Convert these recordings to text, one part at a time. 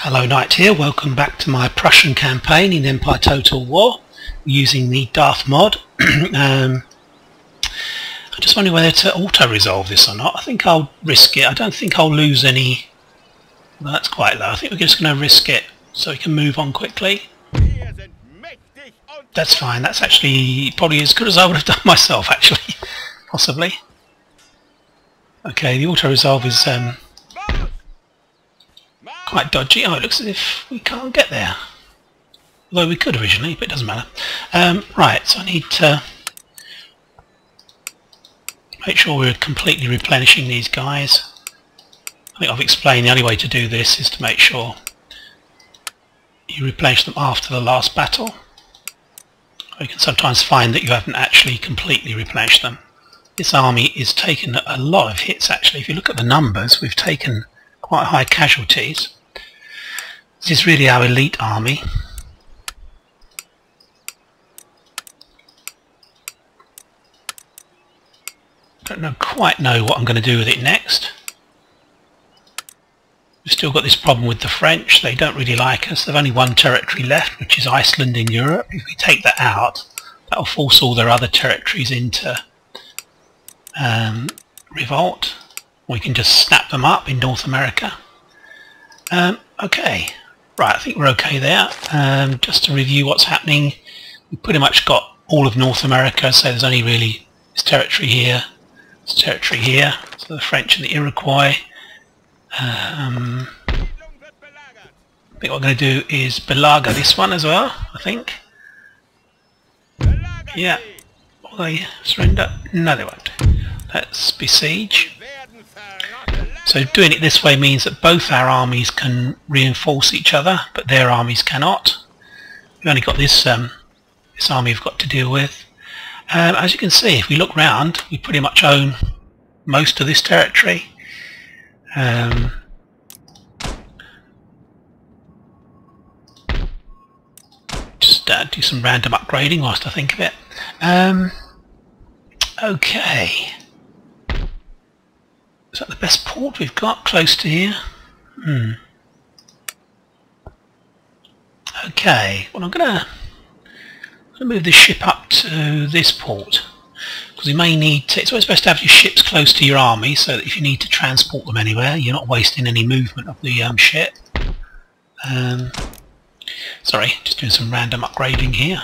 Hello Knight here, welcome back to my Prussian campaign in Empire Total War using the Darthmod. I just wonder whether to auto-resolve this or not. I think I'll risk it. I don't think I'll lose any. Well, that's quite low. I think we're just going to risk it so we can move on quickly. That's fine. That's actually probably as good as I would have done myself, actually. Possibly. Okay, the auto-resolve is quite dodgy. Oh, it looks as if we can't get there. Although we could originally, but it doesn't matter. Right, so I need to make sure we're completely replenishing these guys. I think I've explained the only way to do this is to make sure you replenish them after the last battle. You can sometimes find that you haven't actually completely replenished them. This army is taking a lot of hits actually. If you look at the numbers, we've taken quite high casualties. This is really our elite army. Don't quite know what I'm going to do with it next. We've still got this problem with the French. They don't really like us. They've only one territory left, which is Iceland in Europe. If we take that out, that will force all their other territories into revolt. We can just snap them up in North America. Okay, right, I think we're okay there. Just to review what's happening, we've pretty much got all of North America, so there's only really this territory here, this territory here, so the French and the Iroquois. I think what I'm going to do is belager this one as well, I think. Yeah, will they surrender? No, they won't. Let's besiege. So doing it this way means that both our armies can reinforce each other, but their armies cannot. We've only got this this army we've got to deal with. As you can see, if we look round, we pretty much own most of this territory. Just do some random upgrading whilst I think of it. Okay. Is that the best port we've got close to here? Okay, well I'm gonna move this ship up to this port because we may need to. It's always best to have your ships close to your army so that if you need to transport them anywhere, you're not wasting any movement of the ship. Sorry, just doing some random upgrading here.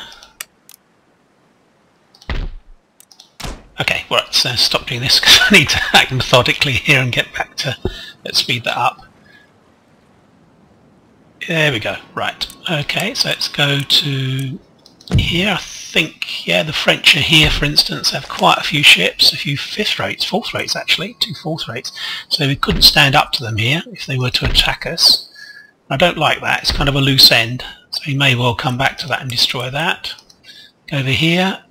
Okay, well, let's stop doing this because I need to act methodically here and get back to, let's speed that up. There we go, right. Okay, so let's go to here. I think, yeah, the French are here, for instance, have quite a few ships, a few fourth rates actually, 2 fourth rates. So we couldn't stand up to them here if they were to attack us. I don't like that, it's kind of a loose end, so we may well come back to that and destroy that. Go over here.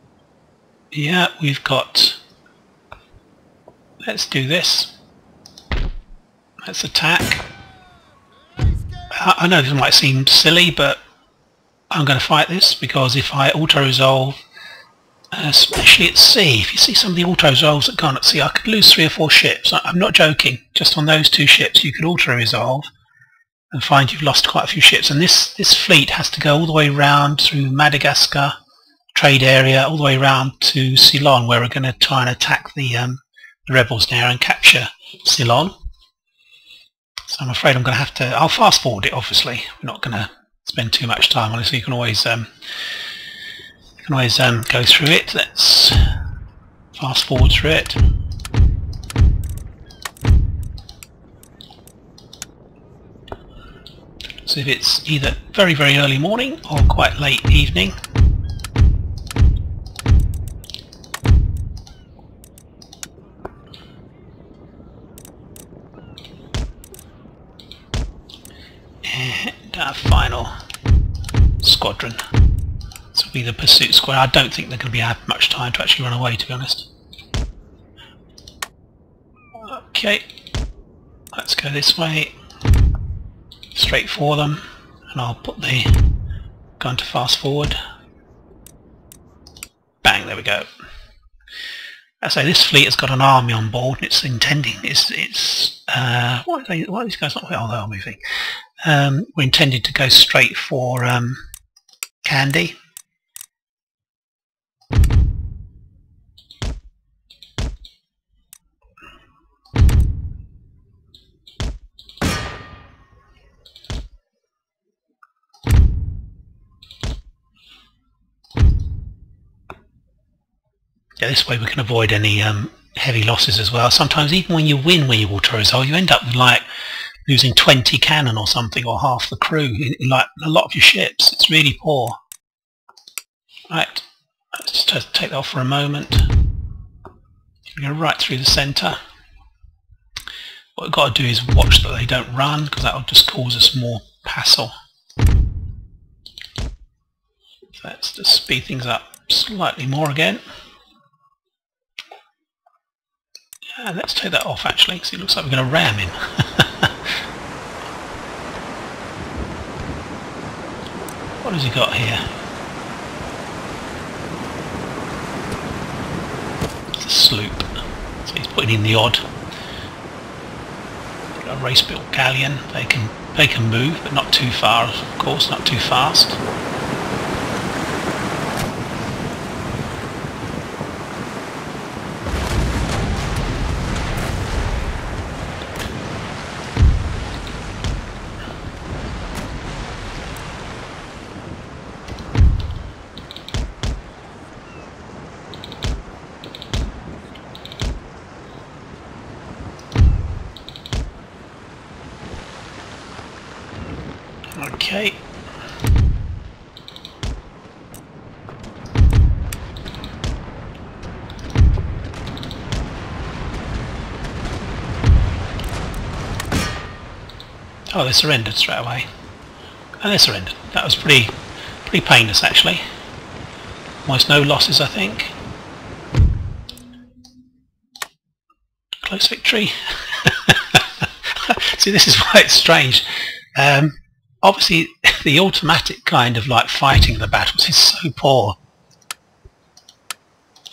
Yeah, we've got, let's do this, let's attack. I know this might seem silly, but I'm going to fight this because if I auto-resolve, especially at sea, if you see some of the auto-resolves that gone at sea, I could lose 3 or 4 ships. I'm not joking, just on those 2 ships you could auto-resolve and find you've lost quite a few ships, and this fleet has to go all the way round through Madagascar trade area all the way around to Ceylon, where we're going to try and attack the rebels now and capture Ceylon. So I'm afraid I'm going to have to. I'll fast forward it. Obviously, we're not going to spend too much time on it. So you can always go through it. Let's fast forward through it. So if it's either very early morning or quite late evening. And our final squadron. This will be the pursuit squad. I don't think they're going to have much time to actually run away, to be honest. Okay, let's go this way, straight for them, and I'll put the gun to fast forward. Bang, there we go. I say this fleet has got an army on board, and it's intending. Why are these guys not? Oh, they are moving. We're intended to go straight for Candy. Yeah, this way we can avoid any heavy losses as well. Sometimes even when you win when you auto-resolve, you end up with like losing 20 cannon or something, or half the crew in like a lot of your ships. It's really poor. Right, let's just take that off for a moment. We go right through the centre. What we've got to do is watch that they don't run, because that will just cause us more hassle. So let's just speed things up slightly more again. And let's take that off actually, because it looks like we're going to ram him. What has he got here? It's a sloop. So he's putting in the odd. Got a race-built galleon. They can move, but not too far, of course, not too fast. Okay. Oh, they surrendered straight away. And they surrendered. That was pretty painless actually. Almost no losses, I think. Close victory. See, this is why it's strange. Obviously, the automatic kind of like fighting the battles is so poor.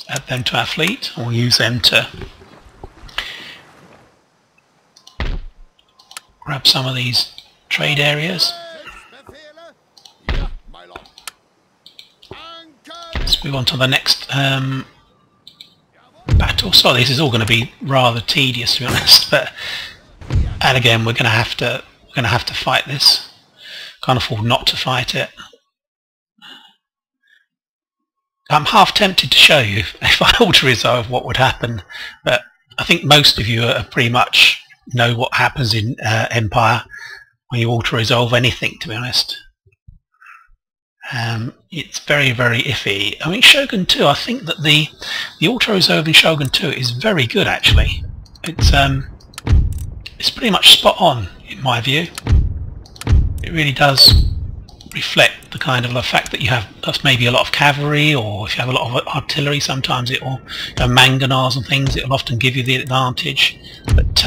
Add them to our fleet, or use them to grab some of these trade areas. Let's move on to the next battle. So this is all going to be rather tedious, to be honest. And again, we're going to have to fight this. Can't afford not to fight it. I'm half tempted to show you if I auto-resolve what would happen, but I think most of you are pretty much know what happens in Empire when you auto-resolve anything, to be honest. It's very, very iffy. I mean, Shogun 2, I think that the auto-resolve in Shogun 2 is very good actually. It's pretty much spot on in my view. It really does reflect the kind of the fact that you have maybe a lot of cavalry, or if you have a lot of artillery, sometimes it will, mangonels and things, it will often give you the advantage. But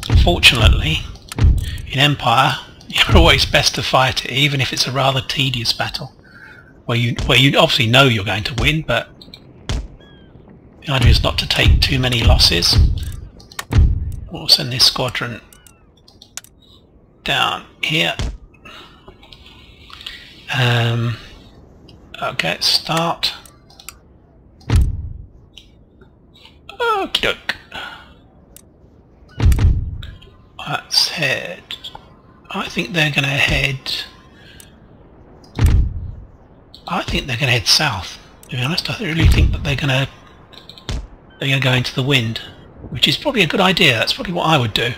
unfortunately, in Empire, you're always best to fight it, even if it's a rather tedious battle, where you obviously know you're going to win, but the idea is not to take too many losses. We'll send this squadron down here. Okay, start. Okie doke. Let's head. I think they're going to head. I think they're going to head south. To be honest, I really think that they're going to go into the wind, which is probably a good idea. That's probably what I would do.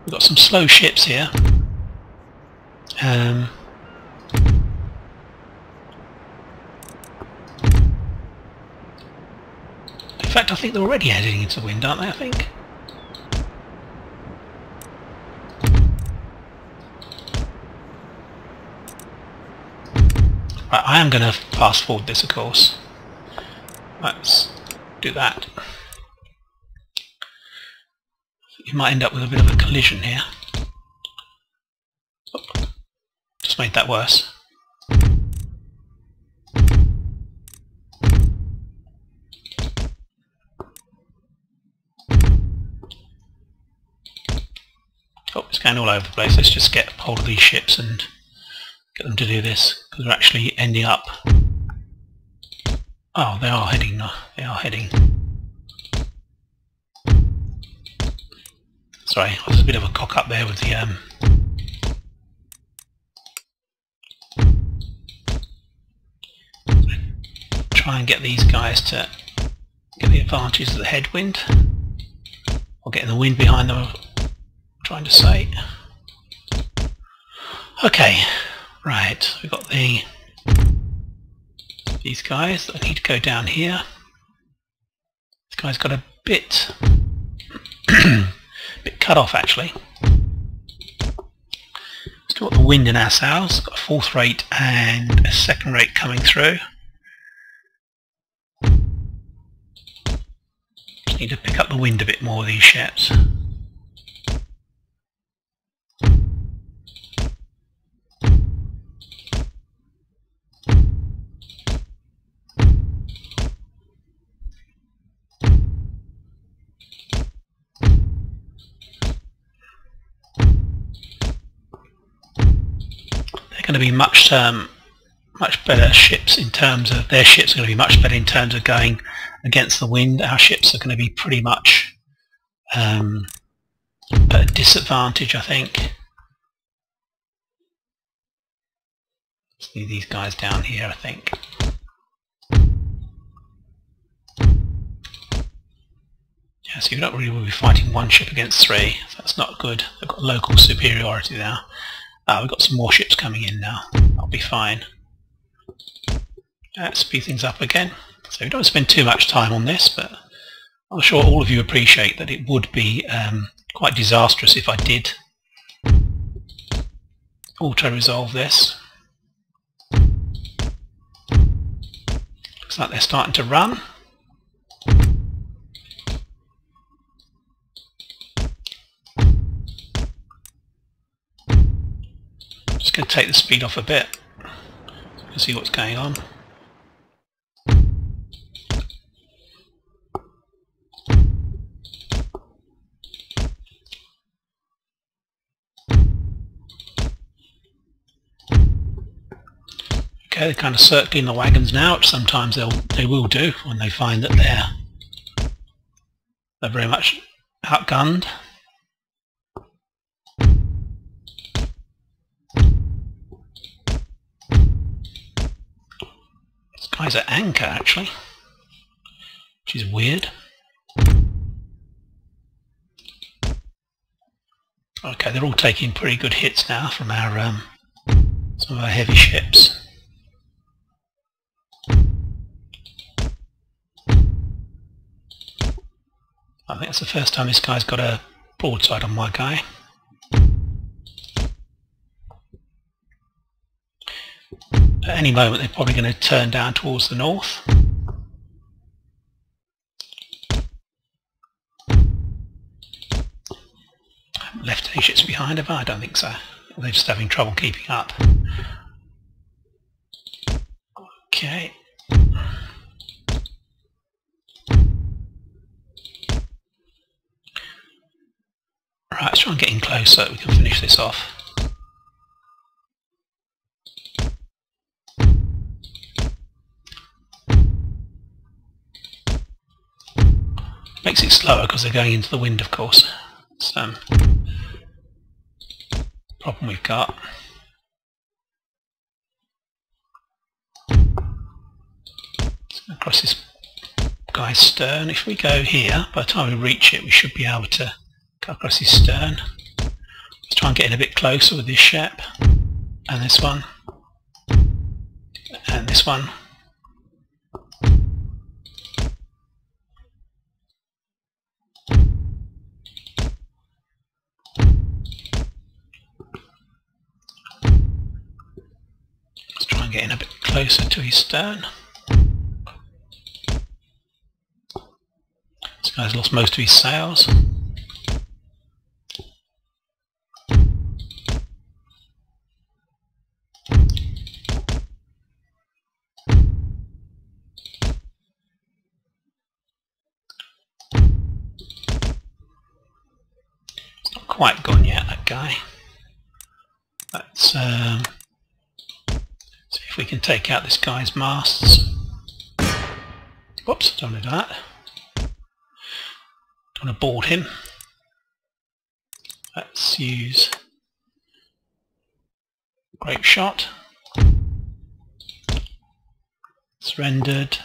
We've got some slow ships here. In fact, I think they're already heading into the wind, aren't they, I think? Right, I am going to fast forward this, of course. Let's do that. You might end up with a bit of a collision here. Oh, just made that worse. going all over the place. Let's just get hold of these ships and get them to do this, because they're actually ending up... Oh, they are heading. They are heading. Sorry, there's a bit of a cock up there with the... Try and get these guys to get the advantage of the headwind, or getting the wind behind them, I'm trying to say. Okay, right, we've got these guys that need to go down here. This guy's got a bit bit cut off actually. Still got the wind in our sails, got a fourth rate and a second rate coming through. Just need to pick up the wind a bit more, these ships. Going to be much better ships in terms of their ships are going to be much better in terms of going against the wind. Our ships are going to be pretty much at a disadvantage, I think. See these guys down here, I think. Yeah, so you don't really will be fighting one ship against three. So that's not good. They've got local superiority now. We've got some more ships coming in now. That'll be fine. Let's speed things up again. So we don't spend too much time on this, but I'm sure all of you appreciate that it would be quite disastrous if I did auto-resolve this. Looks like they're starting to run. Just going to take the speed off a bit so you can see what's going on. Okay, they're kind of circling the wagons now, which sometimes they will do when they find that they're very much outgunned. Guy's at anchor actually, which is weird. Okay, they're all taking pretty good hits now from our some of our heavy ships. I think that's the first time this guy's got a broadside on my guy. At any moment they're probably going to turn down towards the north. I haven't left any ships behind, have I? I don't think so. They're just having trouble keeping up. Okay. Right, let's try and get in close so that we can finish this off. Makes it slower because they're going into the wind, of course. It's problem we've got. Across this guy's stern. If we go here, by the time we reach it, we should be able to go across his stern. Let's try and get in a bit closer with this ship, and this one, and this one. Getting a bit closer to his stern. This guy's lost most of his sails. quite gone yet, that guy. Let's see if we can take out this guy's masts. Whoops, don't want to do that. Don't want to board him. Let's use grape shot. It's rendered.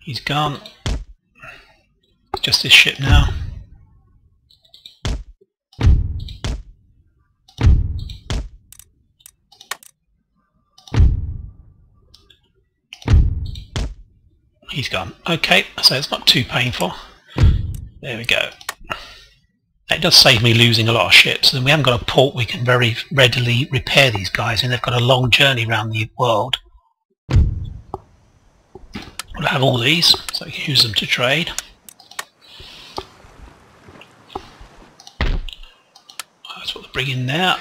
He's gone. It's just his ship now. He's gone. Okay, so it's not too painful. There we go. It does save me losing a lot of ships, and we haven't got a port we can very readily repair these guys in. They've got a long journey around the world. We'll have all these, so we can use them to trade. That's what they're bringing there.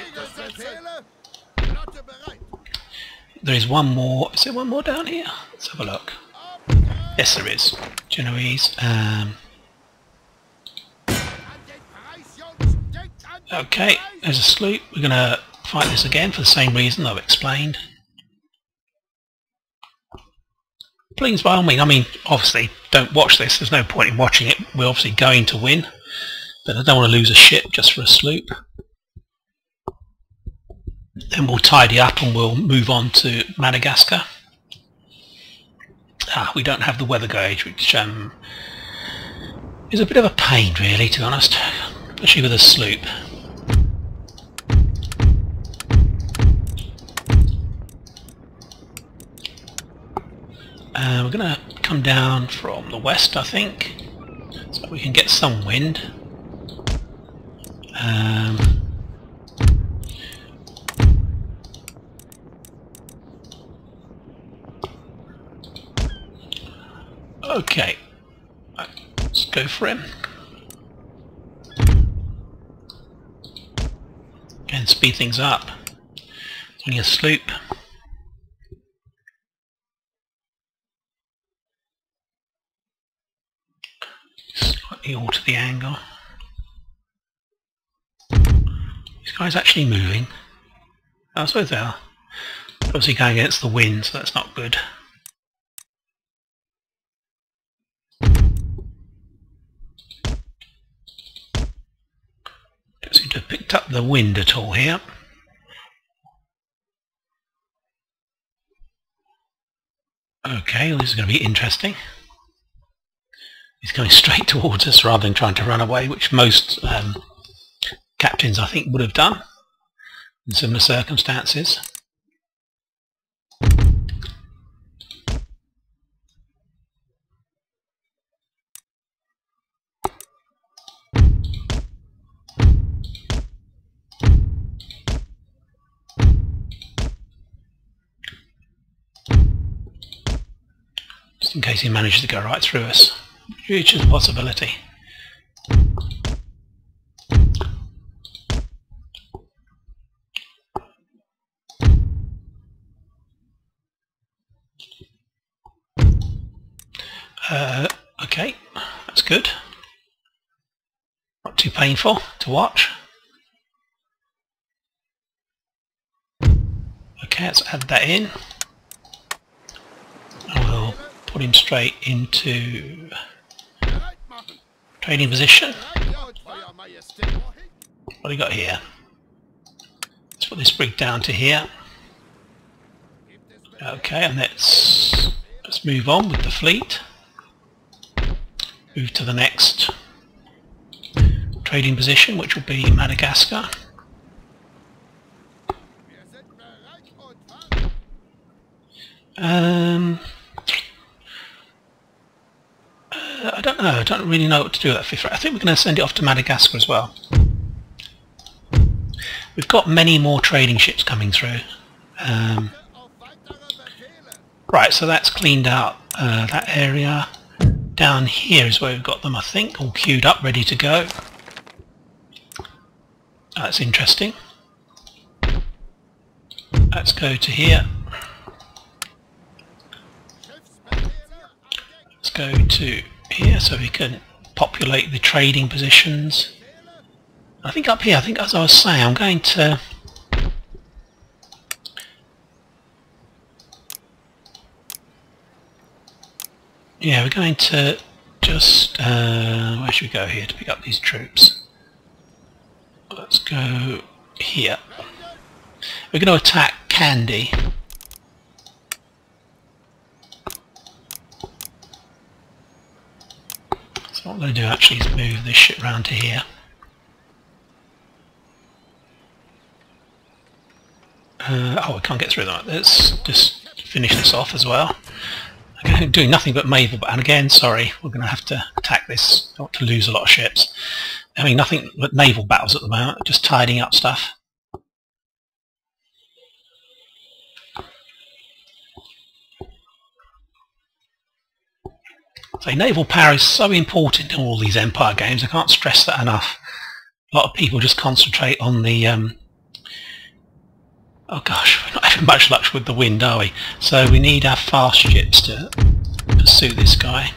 There is one more. Is there one more down here? Let's have a look. Yes, there is. Genoese. Okay, there's a sloop. We're going to fight this again for the same reason I've explained. Please, by all means, I mean, obviously, don't watch this. There's no point in watching it. We're obviously going to win, but I don't want to lose a ship just for a sloop. Then we'll tidy up and we'll move on to Madagascar. We don't have the weather gauge, which is a bit of a pain, really, to be honest, especially with a sloop. We're going to come down from the west, I think, so we can get some wind. Okay, let's go for him. And speed things up. It's only a sloop. Slightly alter the angle. This guy's actually moving. I suppose they are. Obviously going against the wind, so that's not good. Don't seem to have picked up the wind at all here. Okay, well, this is going to be interesting. He's coming straight towards us rather than trying to run away, which most captains, I think, would have done in similar circumstances. Just in case he manages to go right through us, which is a possibility. Okay, that's good. Not too painful to watch. Okay, let's add that in. And we'll put him straight into trading position. What do we got here? Let's put this brig down to here. Okay, and let's move on with the fleet. Move to the next trading position, which will be Madagascar. I don't know. I don't really know what to do with that fifth. I think we're going to send it off to Madagascar as well. We've got many more trading ships coming through. Right, so that's cleaned out that area. Down here is where we've got them, I think, all queued up, ready to go. That's interesting. Let's go to here. go to here so we can populate the trading positions. I think up here, I think as I was saying, I'm going to we're going to just where should we go here to pick up these troops? Let's go here. We're going to attack Candy. So what I'm going to do actually is move this ship round to here. Oh, I can't get through that. Let's just finish this off as well. I'm doing nothing but naval, and again, sorry, we're going to have to attack this, not to lose a lot of ships. I mean, nothing but naval battles at the moment, just tidying up stuff. So naval power is so important in all these Empire games, I can't stress that enough. A lot of people just concentrate on the oh gosh, we're not having much luck with the wind, are we? So we need our fast ships to pursue this guy.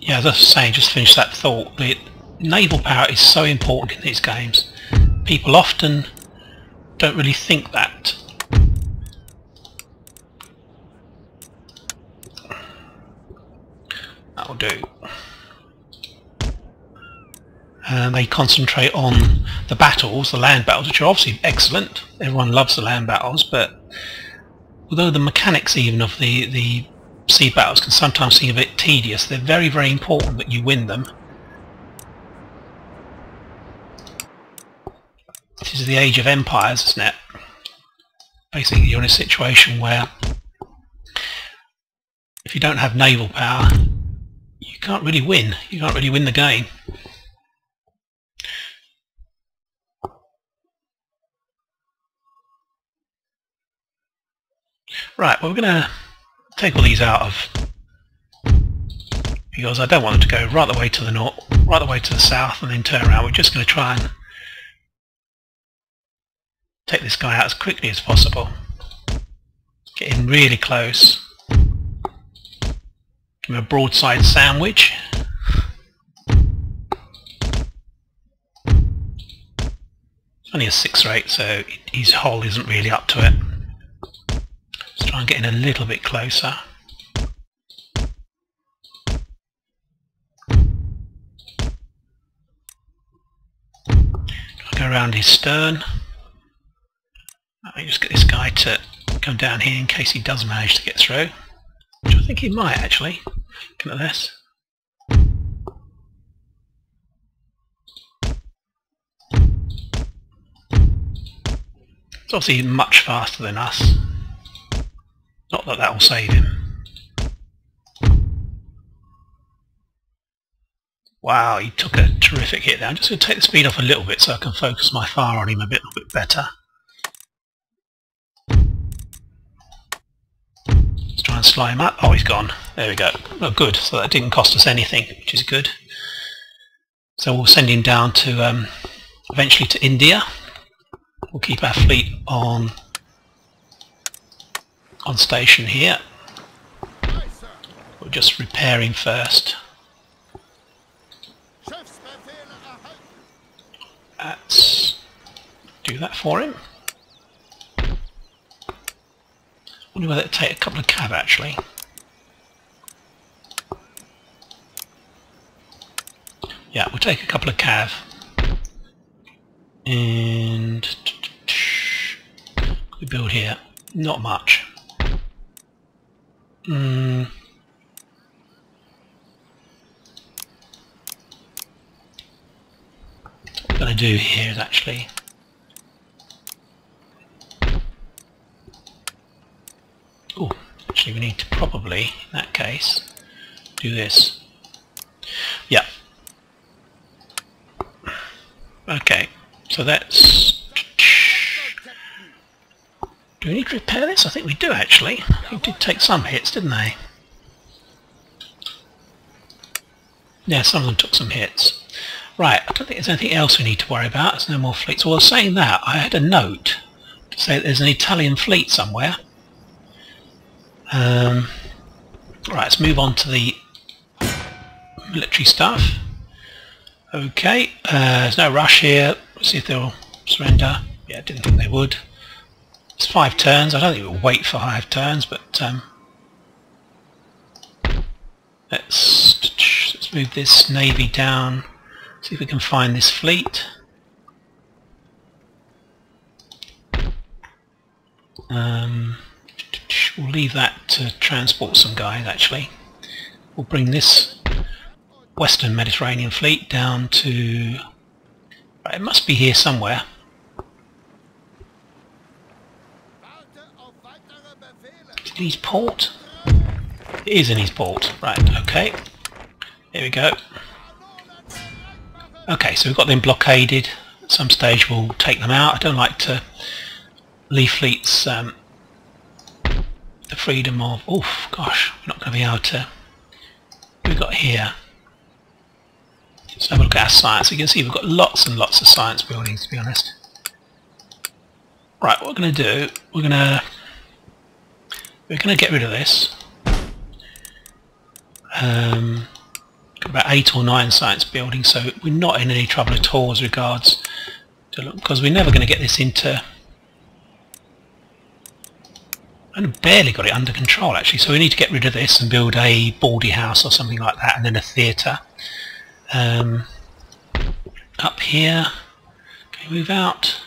Yeah, as I was saying, just finish that thought. The naval power is so important in these games. People often don't really think that. That'll do. And they concentrate on the battles, the land battles, which are obviously excellent. Everyone loves the land battles, but although the mechanics even of the sea battles can sometimes seem a bit tedious, they're very, very important that you win them. This is the age of empires, isn't it? Basically, you're in a situation where if you don't have naval power, you can't really win. You can't really win the game. Right, well, we're going to take all these out of, because I don't want them to go right the way to the north, right the way to the south and then turn around. We're just going to try and take this guy out as quickly as possible. Get him really close. Give him a broadside sandwich. It's only a 6 or 8, so his hull isn't really up to it. Let's try and get in a little bit closer. Go around his stern. Let me just get this guy to come down here in case he does manage to get through, which I think he might actually. Looking at this. It's obviously much faster than us. Not that that will save him. Wow, he took a terrific hit there. I'm just going to take the speed off a little bit so I can focus my fire on him a little bit better. Let's try and slide him up. Oh, he's gone. There we go. Oh, good. So that didn't cost us anything, which is good. So we'll send him down to eventually to India. We'll keep our fleet on station here. We'll just repair him first. Let's do that for him. I wonder whether it'll take a couple of cav actually. Yeah, we'll take a couple of cav. And we build here. Not much. What I'm going to do here is actually actually we need to probably, in that case, do this. Yeah. Okay, so that's... Do we need to repair this? I think we do actually. They did take some hits, didn't they? Yeah, some of them took some hits. Right, I don't think there's anything else we need to worry about. There's no more fleets. Well, saying that, I had a note say there's an Italian fleet somewhere. Right, let's move on to the military stuff. Okay, there's no rush here. Let's see if they'll surrender. Yeah, I didn't think they would. It's 5 turns. I don't think we'll wait for 5 turns, but let's move this navy down. See if we can find this fleet. We'll leave that to transport some guys. Actually, we'll bring this Western Mediterranean fleet down to. Right, it must be here somewhere. Is it in his port? It is in his port. Right. Okay. Here we go. Okay, so we've got them blockaded. At some stage we'll take them out. I don't like to leave fleets the freedom of... Oof, gosh, we're not going to be able to... What we've got here. Let's have a look at our science. You can see we've got lots and lots of science buildings, to be honest. Right, what we're going to do, we're going to get rid of this. Got about 8 or 9 science buildings, so we're not in any trouble at all as regards to, because we're never going to get this into... I've barely got it under control actually, so we need to get rid of this and build a baldy house or something like that, and then a theatre. Up here, can we move out?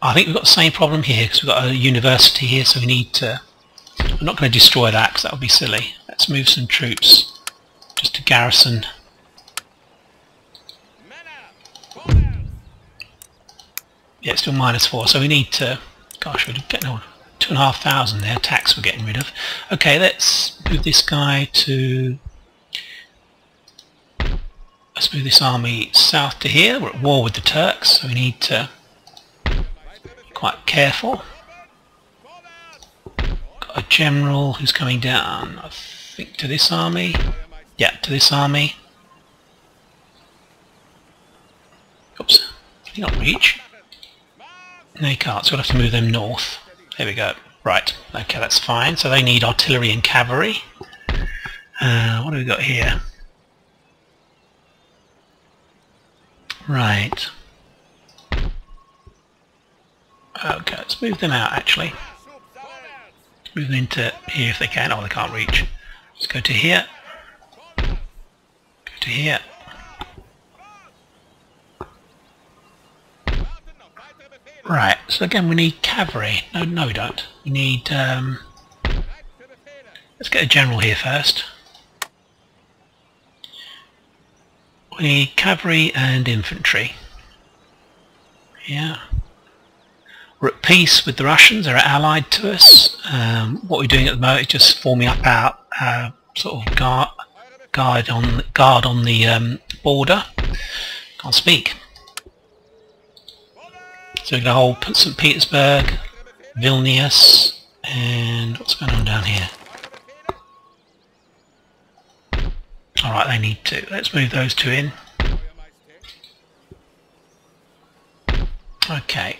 I think we've got the same problem here because we've got a university here, so we need to... We're not going to destroy that because that would be silly. Let's move some troops just to garrison. Yeah, it's still -4, so we need to... Gosh, we're getting on 2,500 there. Tax we're getting rid of. Okay, let's move this guy to... Let's move this army south to here. We're at war with the Turks, so we need to be quite careful. Got a general who's coming down, I think, to this army. Yeah, to this army. Oops, can he not reach? No, he can't, so we'll have to move them north. There we go. Right, okay, that's fine. So they need artillery and cavalry. What do we got here? Right. Okay, let's move them out actually. Move them into here if they can. Oh, they can't reach. Let's go to here. Go to here. Right, so again we need cavalry. No we don't. We need... let's get a general here first. We need cavalry and infantry. Yeah. We're at peace with the Russians. They're allied to us. What we're doing at the moment is just forming up our sort of guard on the border. Can't speak. So we're going to hold St. Petersburg, Vilnius, and what's going on down here? Alright, they need to. Let's move those 2 in. Okay.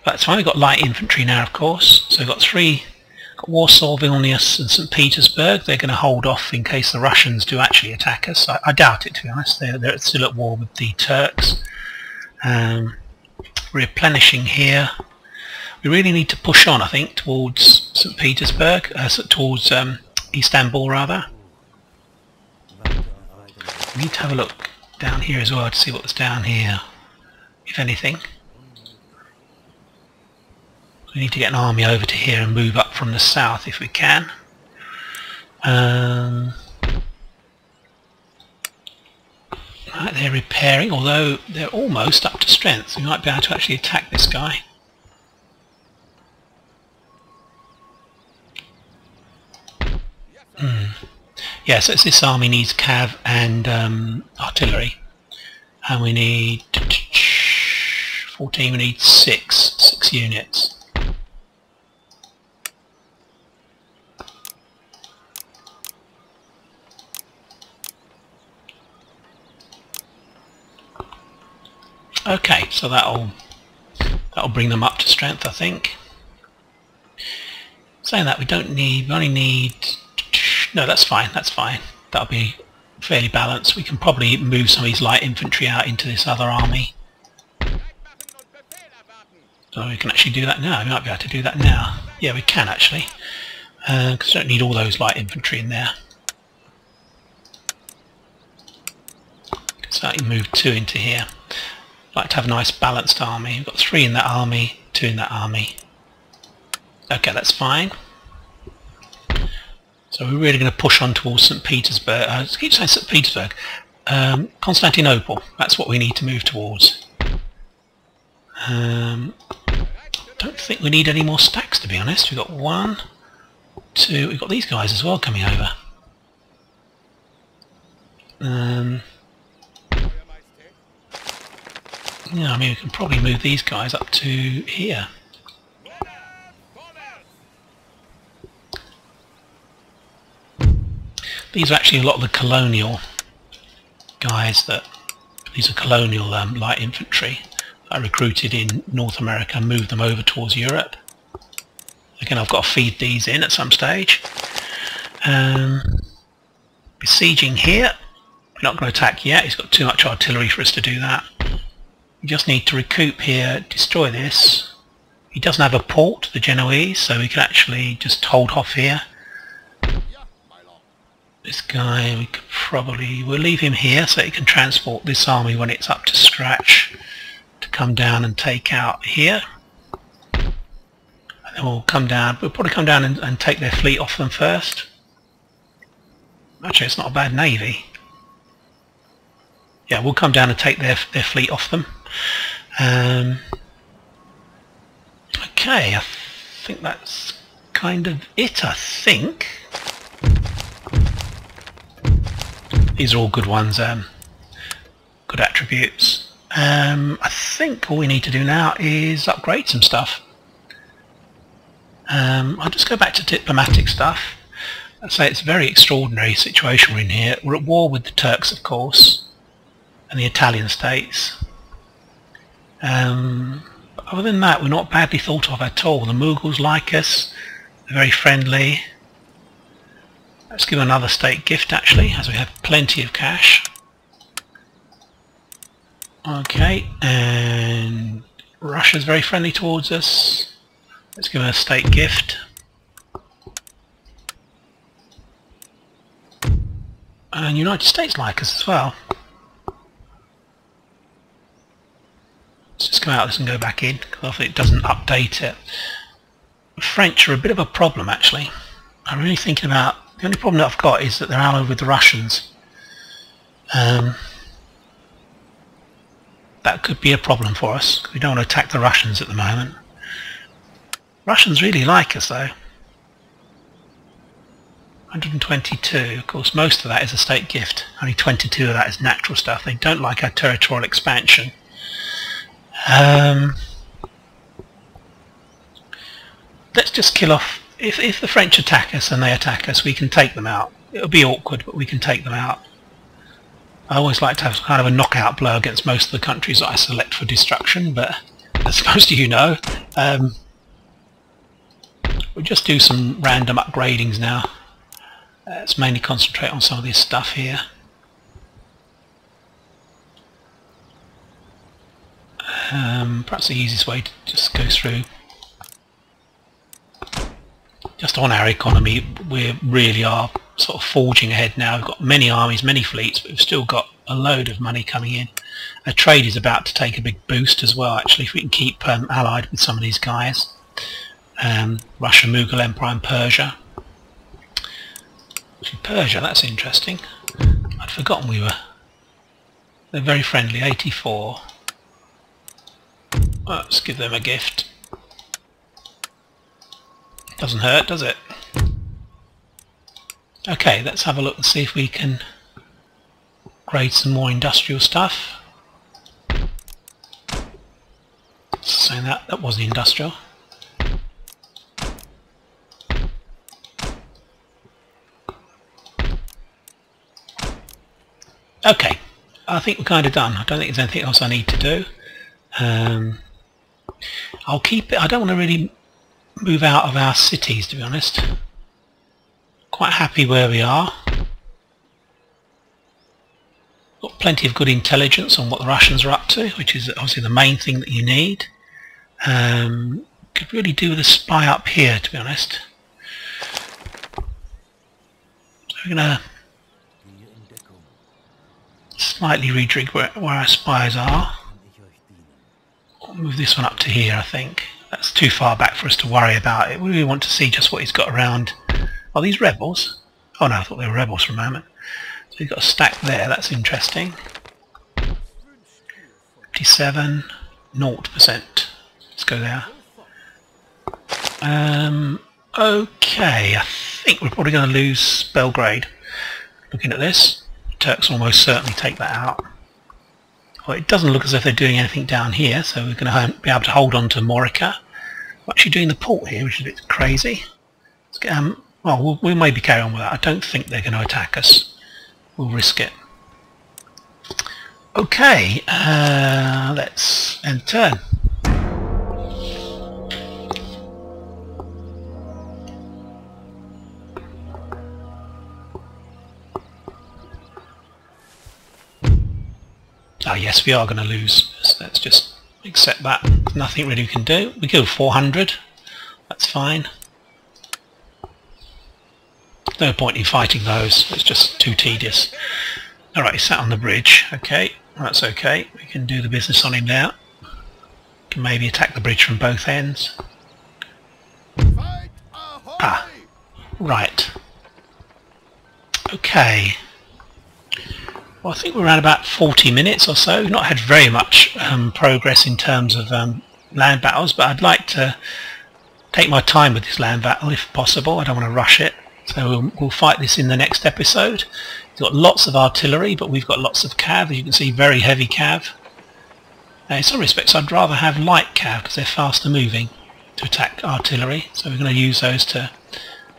That's fine, we've got light infantry now, of course. So we've got 3, got Warsaw, Vilnius and St. Petersburg. They're going to hold off in case the Russians do actually attack us. I doubt it, to be honest. They're still at war with the Turks. Replenishing here. We really need to push on, I think, towards St. Petersburg, towards Istanbul rather. We need to have a look down here as well to see what's down here, if anything. We need to get an army over to here and move up from the south if we can. Right, they're repairing, although they're almost up to strength. We might be able to actually attack this guy. Yeah, so it's this army needs cav and artillery. And we need 14, we need 6 units. Okay, so that'll That'll bring them up to strength, I think. Saying that, we only need... No, that's fine, That'll be fairly balanced. We can probably move some of these light infantry out into this other army. So we can actually do that now. We might be able to do that now. Yeah, we can actually. Because we don't need all those light infantry in there. So I can move 2 into here. I'd like to have a nice balanced army. We've got 3 in that army, 2 in that army. Okay, that's fine. So we're really going to push on towards St. Petersburg. I keep saying St. Petersburg. Constantinople. That's what we need to move towards. Don't think we need any more stacks, to be honest. We've got 1, 2. We've got these guys as well coming over. Yeah, I mean we can probably move these guys up to here. These are actually a lot of the colonial guys these are colonial light infantry I recruited in North America and moved them over towards Europe. Again, I've got to feed these in at some stage. Besieging here. We're not going to attack yet, he's got too much artillery for us to do that. We just need to recoup here, destroy this. He doesn't have a port, the Genoese, so we can actually just hold off here. This guy, we'll leave him here so he can transport this army when it's up to scratch to come down and take out here. And then we'll probably come down and take their fleet off them first. Actually, it's not a bad navy. Yeah, we'll come down and take their fleet off them. Okay, I think that's kind of it, I think. These are all good ones, good attributes. I think all we need to do now is upgrade some stuff. I'll just go back to diplomatic stuff. I'd say it's a very extraordinary situation we're in here. We're at war with the Turks, of course, and the Italian states. But other than that, we're not badly thought of at all. The Mughals like us, they're very friendly. Let's give another state gift actually, as we have plenty of cash. Okay, and Russia's very friendly towards us. Let's give them a state gift. And United States like us as well. Let's just come out of this and go back in, because often it doesn't update it. The French are a bit of a problem actually. I'm really thinking about, the only problem that I've got is that they're allied with the Russians. That could be a problem for us, because we don't want to attack the Russians at the moment. Russians really like us though. 122, of course most of that is a state gift. Only 22 of that is natural stuff. They don't like our territorial expansion. Let's just kill off, if the French attack us and they attack us, we can take them out. It'll be awkward, but we can take them out. I always like to have kind of a knockout blow against most of the countries that I select for destruction, but as most of you know, we'll just do some random upgradings now. Let's mainly concentrate on some of this stuff here. Perhaps the easiest way to just go through. Just on our economy, we really are sort of forging ahead now. We've got many armies, many fleets, but we've still got a load of money coming in. Our trade is about to take a big boost as well, actually, if we can keep allied with some of these guys. Russia, Mughal Empire and Persia. Actually, Persia, that's interesting. I'd forgotten they're very friendly, 84. Let's give them a gift. Doesn't hurt, does it? Okay, let's have a look and see if we can grade some more industrial stuff. So that wasn't industrial. Okay, I think we're kind of done. I don't think there's anything else I need to do. I'll keep it. I don't want to really move out of our cities, to be honest. Quite happy where we are. Got plenty of good intelligence on what the Russians are up to, which is obviously the main thing that you need. Could really do with a spy up here, to be honest. So we're going to slightly rejig where our spies are. I'll move this one up to here, I think. That's too far back for us to worry about it. We really want to see just what he's got around. Are these rebels? Oh no, I thought they were rebels for a moment. So he's got a stack there, that's interesting. 57, 0%. Let's go there. Okay, I think we're probably going to lose Belgrade. Looking at this, the Turks will almost certainly take that out. Well, it doesn't look as if they're doing anything down here, so we're going to be able to hold on to Morica. We're actually doing the port here, which is a bit crazy. Let's get, well, we'll maybe carry on with that. I don't think they're going to attack us. We'll risk it. Okay, let's end turn. Ah yes, we are going to lose. So let's just accept that. Nothing really we can do. We killed 400. That's fine. No point in fighting those. It's just too tedious. Alright, he's sat on the bridge. Okay, that's okay. We can do the business on him now. We can maybe attack the bridge from both ends. Ah, right. Okay. Well, I think we're around about 40 minutes or so. We've not had very much progress in terms of land battles, but I'd like to take my time with this land battle if possible. I don't want to rush it. So we'll fight this in the next episode. We've got lots of artillery, but we've got lots of cav. As you can see, very heavy cav. In some respects, I'd rather have light cav because they're faster moving to attack artillery. So we're going to use those to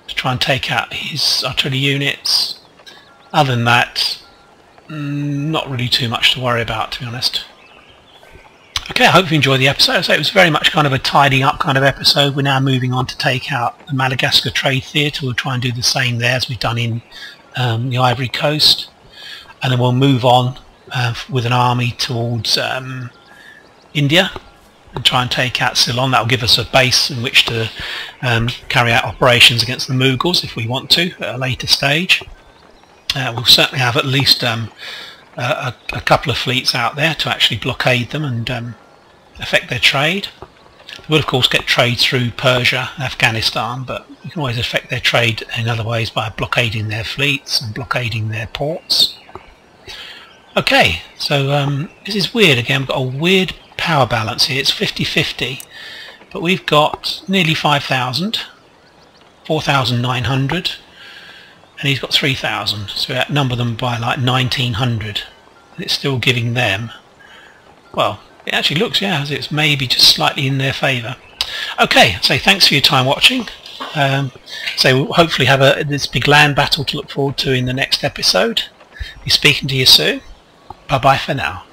try and take out his artillery units. Other than that, not really too much to worry about, to be honest. Okay, I hope you enjoyed the episode. So it was very much kind of a tidying up kind of episode. We're now moving on to take out the Madagascar Trade Theatre. We'll try and do the same there as we've done in the Ivory Coast. And then we'll move on with an army towards India and try and take out Ceylon. That will give us a base in which to carry out operations against the Mughals if we want to at a later stage. We'll certainly have at least a couple of fleets out there to actually blockade them and affect their trade. We'll of course get trade through Persia and Afghanistan, but we can always affect their trade in other ways by blockading their fleets and blockading their ports. Okay, so this is weird again. We've got a weird power balance here. It's 50-50, but we've got nearly 5,000, 4,900. And he's got 3,000, so we outnumber them by like 1,900. It's still giving them, well, it actually looks, yeah, as it's maybe just slightly in their favour. Okay, so thanks for your time watching. So we'll hopefully have this big land battle to look forward to in the next episode. Be speaking to you soon. Bye bye for now.